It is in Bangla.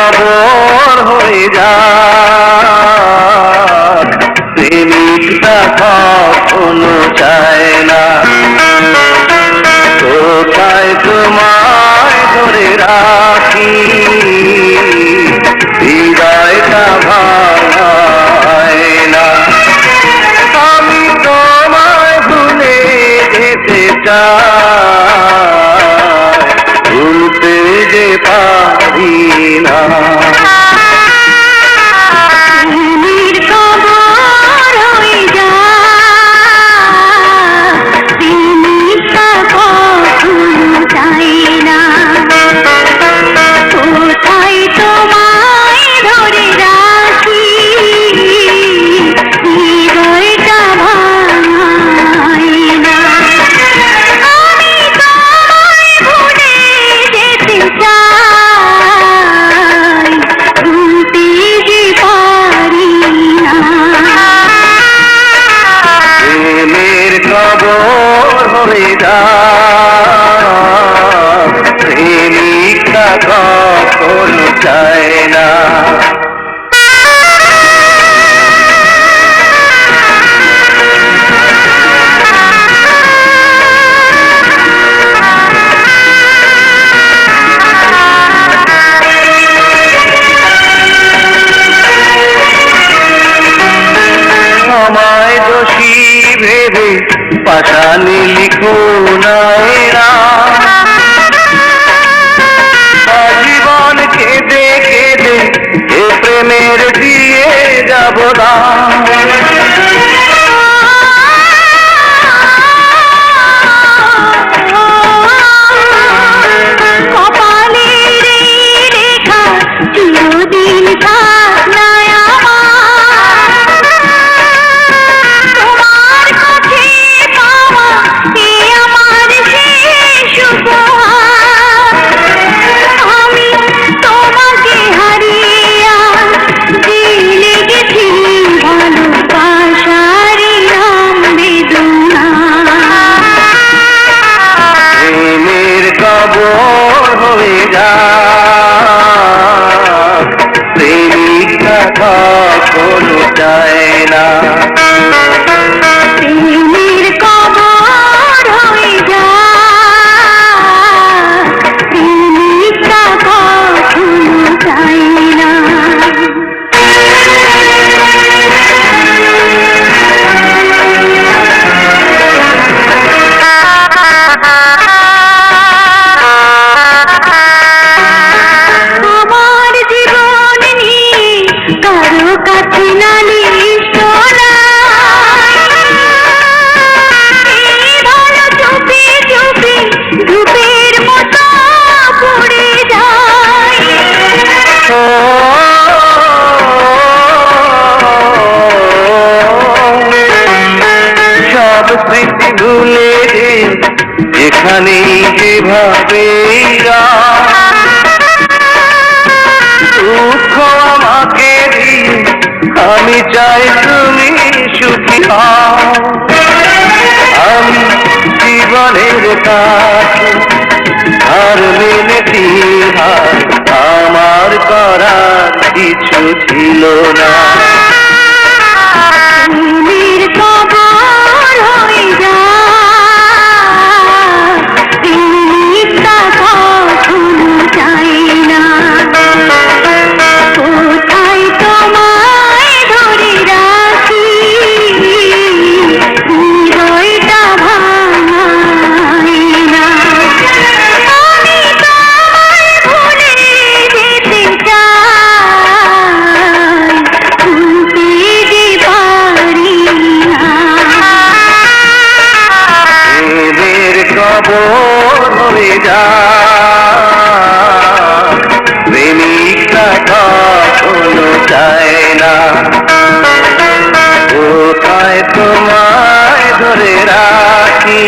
কবর হয়ে যায়, প্রেমিকটা কখনো চায় না। কোথায় তোমায় ধরে রাখি, হৃদয়টা ভাঙায় না। আমি তোমায় ভুলে যেতে চাই, ভুলতে যে পারি না। কবর হয়ে যায়, প্রেমিকটা কখনো চায় না। আমায় দোষী ভেবে পাশানি লিখো না এরা, জীবন কেঁদে কেঁদে এ প্রেমের দিয়ে যাব না। কবর হয়ে যায়, প্রেমিকটা কখনো চায় না। প্রেমের কবর হয়ে যায়, প্রেমিকটা কখনো চায় না। স্মৃতি ভুলে যে এখানে যেভাবে দুঃখ আমাকে দিয়ে, আমি চাই তুমি সুখী হও। আমি জীবনের কাছে আর মেনেছি আমার করার কিছু ছিল না। কবর হয়ে যায়, প্রেমিকটা কখনো চায় না। কোথায় তোমায় ধরে রাখি,